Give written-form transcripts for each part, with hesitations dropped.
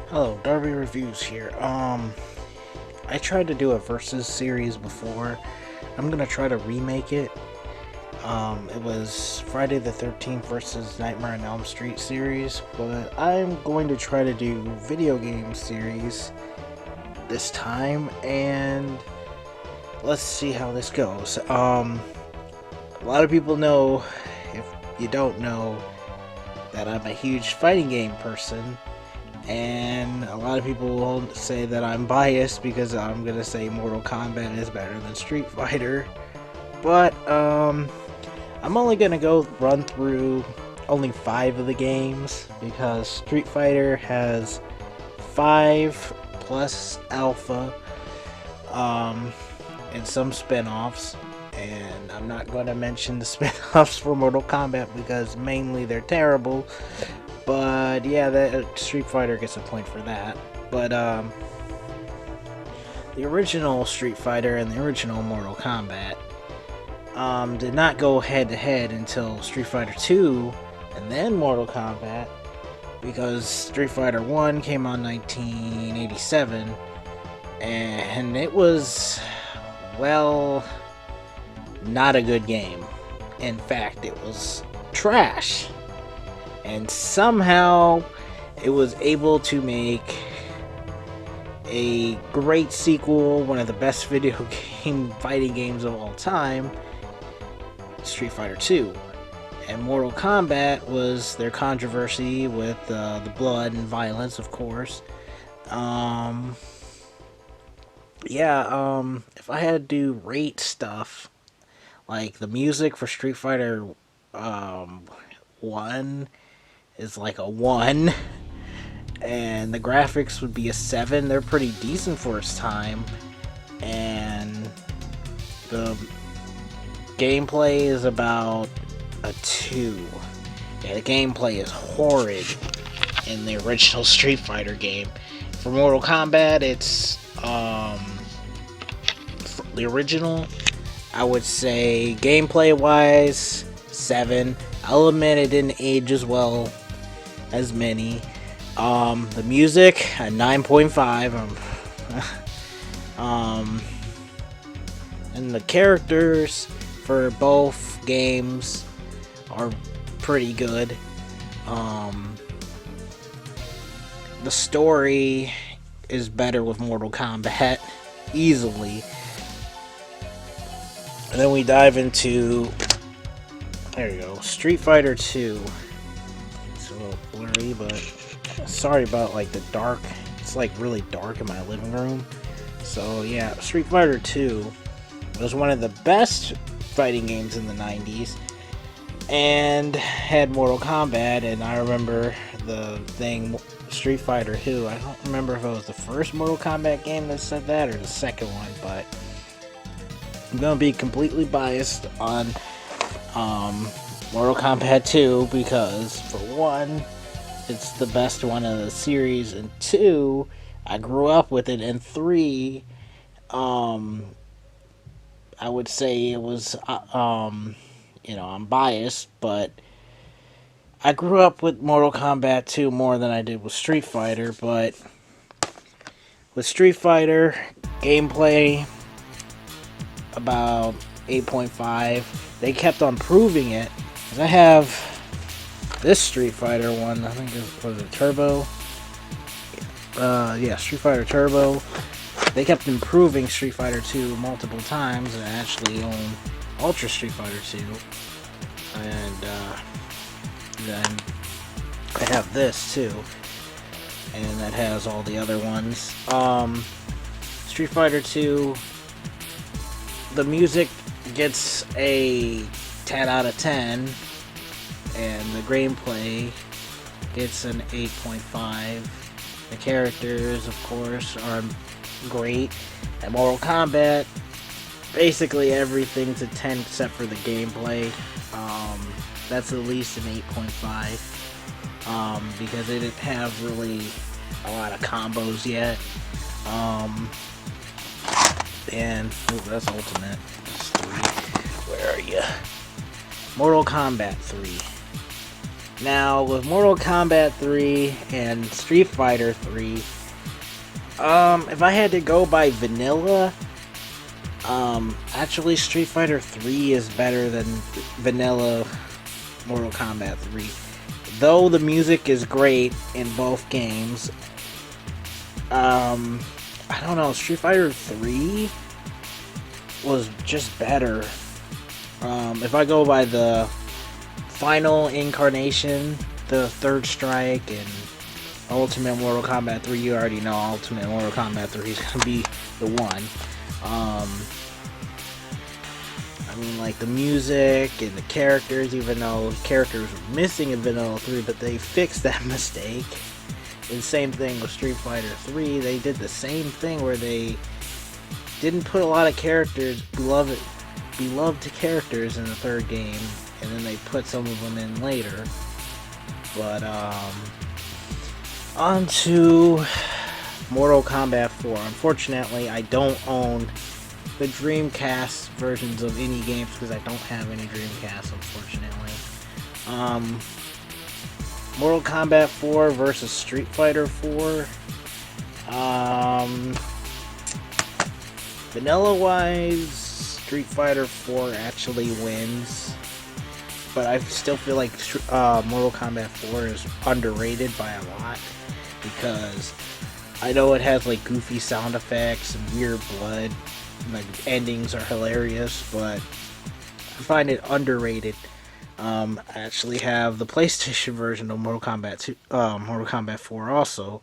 Hello, Darby Reviews here. I tried to do a versus series before. I'm gonna try to remake it. It was Friday the 13th versus Nightmare on Elm Street series, but I'm going to try to do video game series this time, and let's see how this goes. A lot of people know, if you don't know, that I'm a huge fighting game person. And a lot of people will say that I'm biased because I'm gonna say Mortal Kombat is better than Street Fighter. But I'm only gonna go run through only 5 of the games because Street Fighter has 5 plus Alpha, and some spin-offs. And I'm not going to mention the spin-offs for Mortal Kombat because mainly they're terrible. But yeah, that Street Fighter gets a point for that. But the original Street Fighter and the original Mortal Kombat did not go head to head until Street Fighter 2 and then Mortal Kombat, because Street Fighter 1 came out in 1987 and it was, well, not a good game. In fact, it was trash. And somehow it was able to make a great sequel, one of the best video game fighting games of all time, Street Fighter 2. And Mortal Kombat was their controversy with the blood and violence, of course. If I had to rate stuff, like the music for Street Fighter 1 is like a 1, and the graphics would be a 7. They're pretty decent for its time, and the gameplay is about a 2. Yeah, the gameplay is horrid in the original Street Fighter game. For Mortal Kombat, it's the original, I would say gameplay wise 7. I'll admit it didn't age as well as many. The music at 9.5. And the characters for both games are pretty good. The story is better with Mortal Kombat, easily. And then we dive into, there you go, Street Fighter 2. It's a little blurry, but sorry about like the dark. It's like really dark in my living room. So yeah, Street Fighter 2 was one of the best fighting games in the 90s, and had Mortal Kombat. And I remember the thing, Street Fighter 2. I don't remember if it was the first Mortal Kombat game that said that or the second one, but I'm gonna be completely biased on Mortal Kombat 2 because, for one, it's the best one of the series, and 2, I grew up with it, and 3, I would say it was, I'm biased, but I grew up with Mortal Kombat 2 more than I did with Street Fighter. But with Street Fighter, gameplay about 8.5. They kept on proving it. I have this Street Fighter one, I think it was a Turbo. Street Fighter Turbo. They kept improving Street Fighter 2 multiple times, and I actually own Ultra Street Fighter 2. And then I have this too, and that has all the other ones. Street Fighter 2, the music gets a 10 out of 10, and the gameplay gets an 8.5. The characters, of course, are great. At Mortal Kombat, basically everything's a 10 except for the gameplay. That's at least an 8.5, because it didn't have really a lot of combos yet. And that's Ultimate. That's 3. Where are you? Mortal Kombat 3. Now, with Mortal Kombat 3 and Street Fighter 3, if I had to go by vanilla, actually Street Fighter 3 is better than vanilla Mortal Kombat 3. Though the music is great in both games, I don't know, Street Fighter 3 was just better. If I go by the final incarnation, the Third Strike, and Ultimate Mortal Kombat 3, you already know Ultimate Mortal Kombat 3 is gonna be the one. I mean, like, the music and the characters, even though characters were missing in Vanilla 3, but they fixed that mistake. And same thing with Street Fighter 3, they did the same thing where they didn't put a lot of characters, beloved characters in the third game, and then they put some of them in later. But, on to Mortal Kombat 4. Unfortunately, I don't own the Dreamcast versions of any games because I don't have any Dreamcast, unfortunately. Mortal Kombat 4 versus Street Fighter 4. Vanilla-wise, Street Fighter 4 actually wins. But I still feel like Mortal Kombat 4 is underrated by a lot. Because I know it has like goofy sound effects and weird blood. Like, endings are hilarious, but I find it underrated. I actually have the PlayStation version of Mortal Kombat 2, Mortal Kombat 4 also.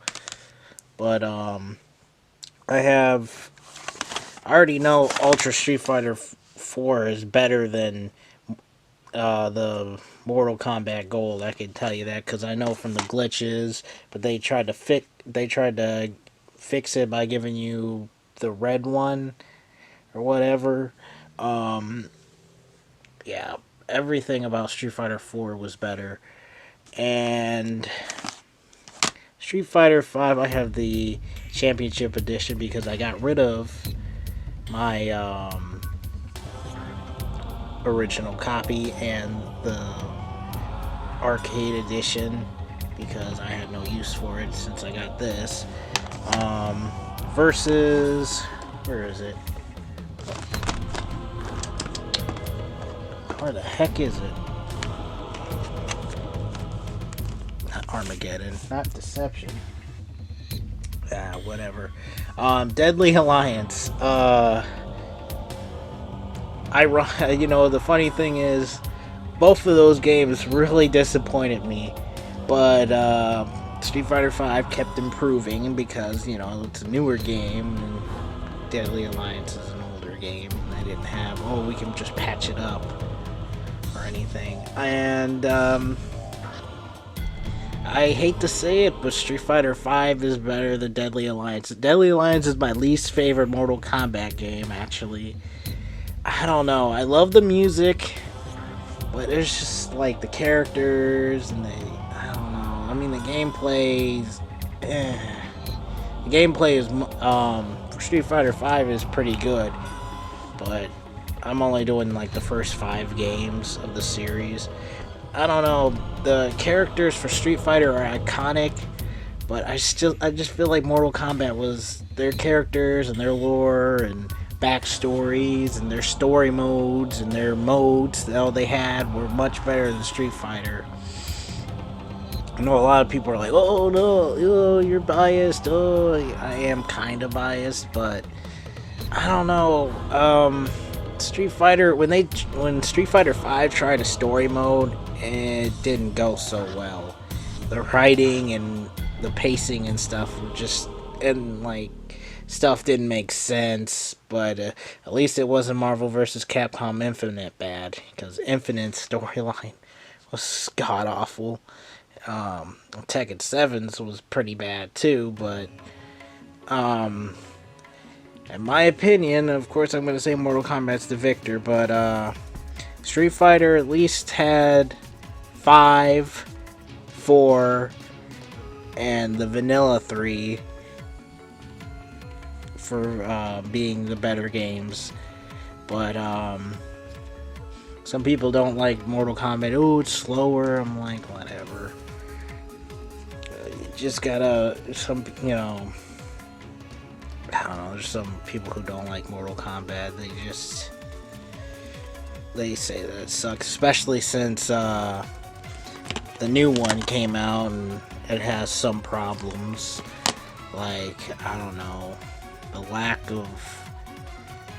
But I already know Ultra Street Fighter 4 is better than the Mortal Kombat Gold. I can tell you that because I know from the glitches, but they tried to fix it by giving you the red one or whatever. Yeah, everything about Street Fighter 4 was better. And Street Fighter 5, I have the Championship Edition because I got rid of my original copy and the Arcade Edition because I had no use for it since I got this. Versus, where is it? Where the heck is it? Not Armageddon, not Deception. Whatever. Deadly Alliance. The funny thing is, both of those games really disappointed me. But Street Fighter 5 kept improving because, it's a newer game, and Deadly Alliance is an older game. They didn't have, we can just patch it up or anything. And I hate to say it, but Street Fighter 5 is better than Deadly Alliance. Deadly Alliance is my least favorite Mortal Kombat game, actually. I don't know. I love the music, but it's just like the characters and I don't know. I mean, the gameplay's the gameplay is for Street Fighter 5 is pretty good, but I'm only doing like the first 5 games of the series. I don't know. The characters for Street Fighter are iconic, but I just feel like Mortal Kombat was their characters and their lore and backstories and their story modes and their modes that all they had were much better than Street Fighter. I know a lot of people are like, oh no, you're biased. I am kind of biased, but I don't know. Street Fighter, when Street Fighter 5 tried a story mode, it didn't go so well. The writing and the pacing and stuff were just, and like, stuff didn't make sense, but at least it wasn't Marvel vs. Capcom Infinite bad, because Infinite's storyline was god-awful. Tekken 7's was pretty bad too, but in my opinion, of course I'm going to say Mortal Kombat's the victor, but Street Fighter at least had 5, 4, and the Vanilla 3 for being the better games. But Some people don't like Mortal Kombat. Oh, it's slower. I'm like, whatever. You just gotta, I don't know, there's some people who don't like Mortal Kombat. They say that it sucks, especially since the new one came out and it has some problems. Like, I don't know, the lack of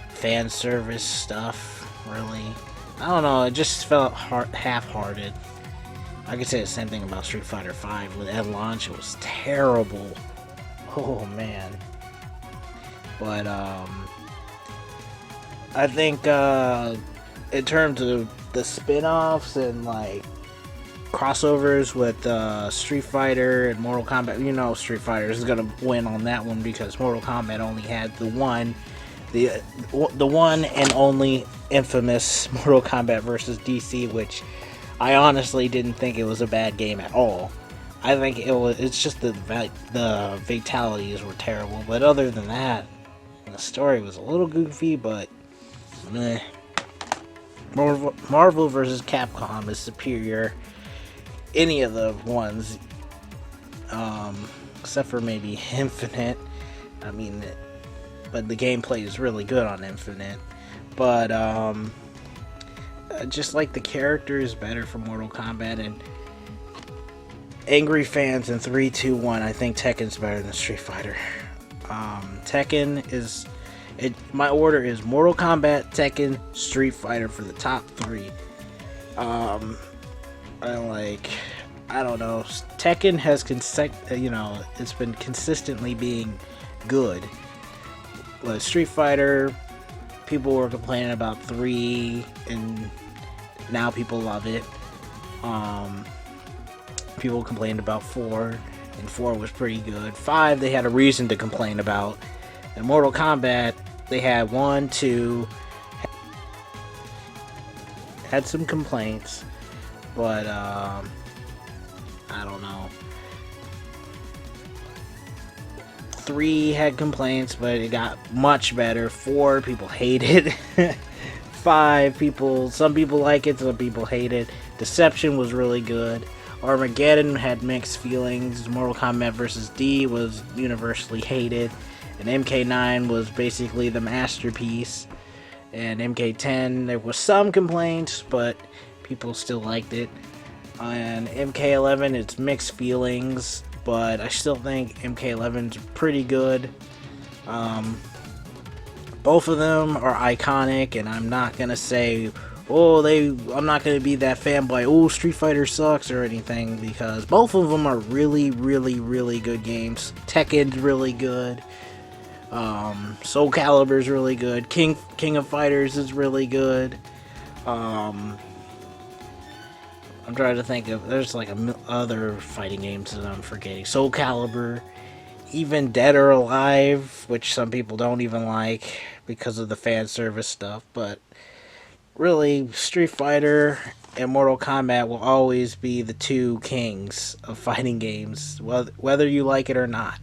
fan service stuff, really. I don't know, it just felt half-hearted. I could say the same thing about Street Fighter V. At launch, it was terrible. Oh, man. But, I think, in terms of the spin-offs and, like, crossovers with, Street Fighter and Mortal Kombat, Street Fighter is gonna win on that one because Mortal Kombat only had the one and only infamous Mortal Kombat versus DC, which I honestly didn't think it was a bad game at all. I think it's just the fatalities were terrible, but other than that, the story was a little goofy, but meh. Marvel vs. Capcom is superior. Any of the ones, except for maybe Infinite. I mean, but the gameplay is really good on Infinite. But just like the character is better for Mortal Kombat, and angry fans in 3, 2, 1. I think Tekken's better than Street Fighter. Tekken is. My order is Mortal Kombat, Tekken, Street Fighter for the top 3. I don't know. Tekken has it's been consistently being good. Like Street Fighter, people were complaining about 3, and now people love it. People complained about 4, and 4 was pretty good. 5, they had a reason to complain about. And Mortal Kombat, they had 1, 2, had some complaints, but I don't know. 3 had complaints, but it got much better. 4, people hate it. 5, some people like it, some people hate it. Deception was really good. Armageddon had mixed feelings. Mortal Kombat vs. D was universally hated. And MK9 was basically the masterpiece. And MK10, there was some complaints, but people still liked it. And MK11, it's mixed feelings, but I still think MK11's pretty good. Both of them are iconic, and I'm not gonna say, I'm not gonna be that fanboy, Street Fighter sucks or anything, because both of them are really, really, really good games. Tekken's really good. Soul Calibur's really good. King of Fighters is really good. I'm trying to think of, there's like other fighting games that I'm forgetting. Soul Calibur, even Dead or Alive, which some people don't even like because of the fan service stuff, but really, Street Fighter and Mortal Kombat will always be the two kings of fighting games, whether you like it or not.